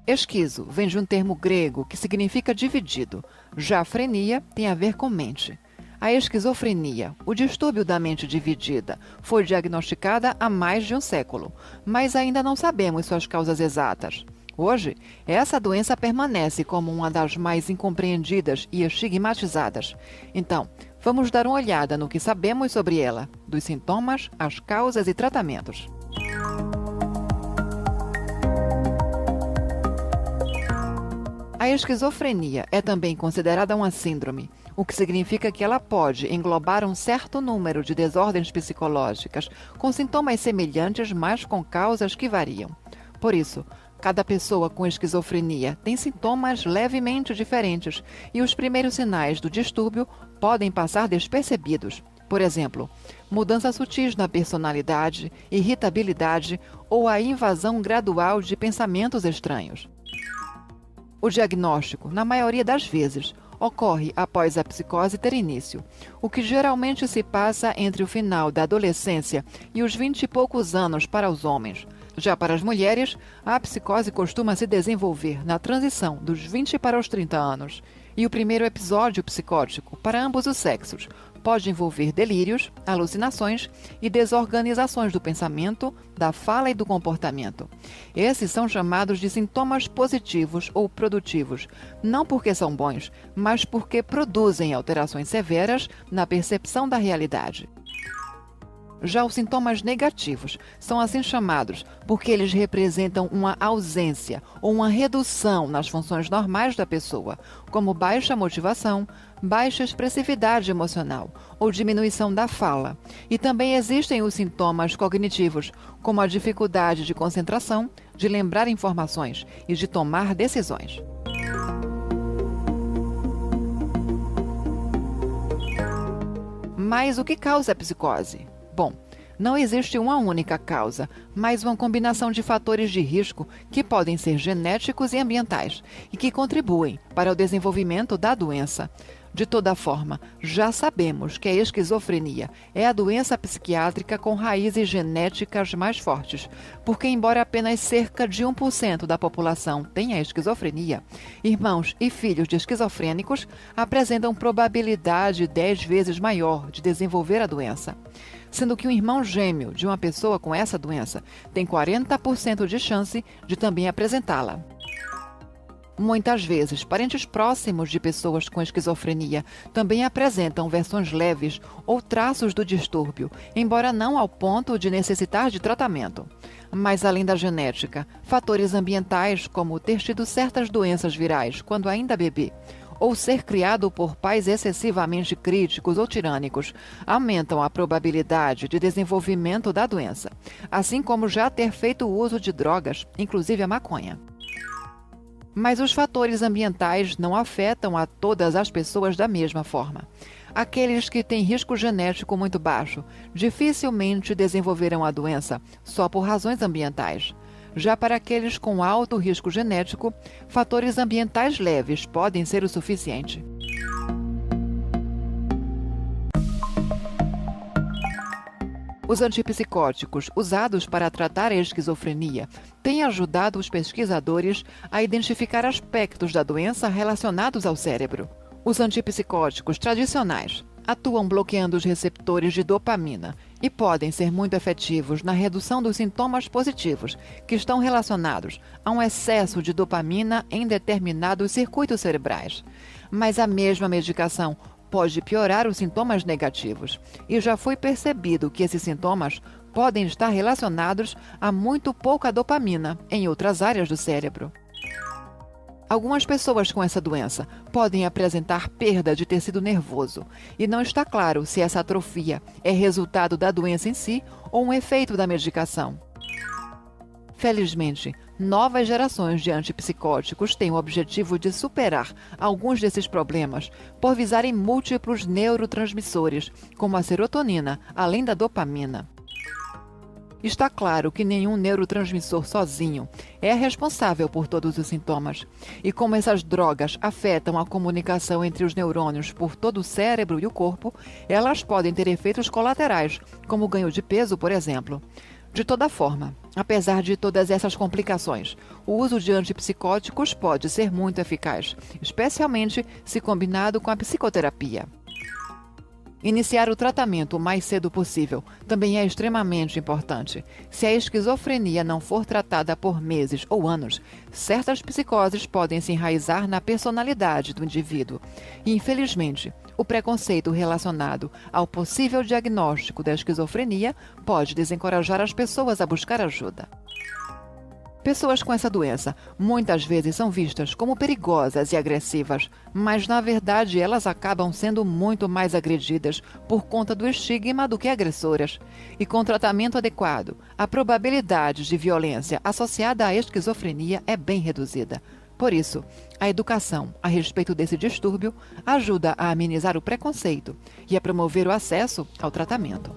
Esquizo vem de um termo grego que significa dividido. Já a frenia tem a ver com mente. A esquizofrenia, o distúrbio da mente dividida, foi diagnosticada há mais de um século, mas ainda não sabemos suas causas exatas. Hoje, essa doença permanece como uma das mais incompreendidas e estigmatizadas. Então, vamos dar uma olhada no que sabemos sobre ela, dos sintomas, as causas e tratamentos. A esquizofrenia é também considerada uma síndrome, o que significa que ela pode englobar um certo número de desordens psicológicas, com sintomas semelhantes, mas com causas que variam. Por isso, cada pessoa com esquizofrenia tem sintomas levemente diferentes e os primeiros sinais do distúrbio podem passar despercebidos. Por exemplo, mudanças sutis na personalidade, irritabilidade ou a invasão gradual de pensamentos estranhos. O diagnóstico, na maioria das vezes, ocorre após a psicose ter início, o que geralmente se passa entre o final da adolescência e os 20 e poucos anos para os homens. Já para as mulheres, a psicose costuma se desenvolver na transição dos 20 para os 30 anos. E o primeiro episódio psicótico, para ambos os sexos, pode envolver delírios, alucinações e desorganizações do pensamento, da fala e do comportamento. Esses são chamados de sintomas positivos ou produtivos, não porque são bons, mas porque produzem alterações severas na percepção da realidade. Já os sintomas negativos são assim chamados porque eles representam uma ausência ou uma redução nas funções normais da pessoa, como baixa motivação, baixa expressividade emocional ou diminuição da fala. E também existem os sintomas cognitivos, como a dificuldade de concentração, de lembrar informações e de tomar decisões. Mas o que causa a psicose? Bom, não existe uma única causa, mas uma combinação de fatores de risco que podem ser genéticos e ambientais e que contribuem para o desenvolvimento da doença. De toda forma, já sabemos que a esquizofrenia é a doença psiquiátrica com raízes genéticas mais fortes, porque embora apenas cerca de 1% da população tenha esquizofrenia, irmãos e filhos de esquizofrênicos apresentam probabilidade 10 vezes maior de desenvolver a doença, sendo que um irmão gêmeo de uma pessoa com essa doença tem 40% de chance de também apresentá-la. Muitas vezes, parentes próximos de pessoas com esquizofrenia também apresentam versões leves ou traços do distúrbio, embora não ao ponto de necessitar de tratamento. Mas, além da genética, fatores ambientais, como ter tido certas doenças virais quando ainda bebê, ou ser criado por pais excessivamente críticos ou tirânicos, aumentam a probabilidade de desenvolvimento da doença, assim como já ter feito uso de drogas, inclusive a maconha. Mas os fatores ambientais não afetam a todas as pessoas da mesma forma. Aqueles que têm risco genético muito baixo dificilmente desenvolverão a doença só por razões ambientais. Já para aqueles com alto risco genético, fatores ambientais leves podem ser o suficiente. Os antipsicóticos usados para tratar a esquizofrenia têm ajudado os pesquisadores a identificar aspectos da doença relacionados ao cérebro. Os antipsicóticos tradicionais atuam bloqueando os receptores de dopamina e podem ser muito efetivos na redução dos sintomas positivos que estão relacionados a um excesso de dopamina em determinados circuitos cerebrais. Mas a mesma medicação pode piorar os sintomas negativos, e já foi percebido que esses sintomas podem estar relacionados a muito pouca dopamina em outras áreas do cérebro. Algumas pessoas com essa doença podem apresentar perda de tecido nervoso, e não está claro se essa atrofia é resultado da doença em si ou um efeito da medicação. Felizmente, novas gerações de antipsicóticos têm o objetivo de superar alguns desses problemas por visarem múltiplos neurotransmissores, como a serotonina, além da dopamina. Está claro que nenhum neurotransmissor sozinho é responsável por todos os sintomas. E como essas drogas afetam a comunicação entre os neurônios por todo o cérebro e o corpo, elas podem ter efeitos colaterais, como o ganho de peso, por exemplo. De toda forma, apesar de todas essas complicações, o uso de antipsicóticos pode ser muito eficaz, especialmente se combinado com a psicoterapia. Iniciar o tratamento o mais cedo possível também é extremamente importante. Se a esquizofrenia não for tratada por meses ou anos, certas psicoses podem se enraizar na personalidade do indivíduo. E, infelizmente, o preconceito relacionado ao possível diagnóstico da esquizofrenia pode desencorajar as pessoas a buscar ajuda. Pessoas com essa doença muitas vezes são vistas como perigosas e agressivas, mas na verdade elas acabam sendo muito mais agredidas por conta do estigma do que agressoras. E com tratamento adequado, a probabilidade de violência associada à esquizofrenia é bem reduzida. Por isso, a educação a respeito desse distúrbio ajuda a amenizar o preconceito e a promover o acesso ao tratamento.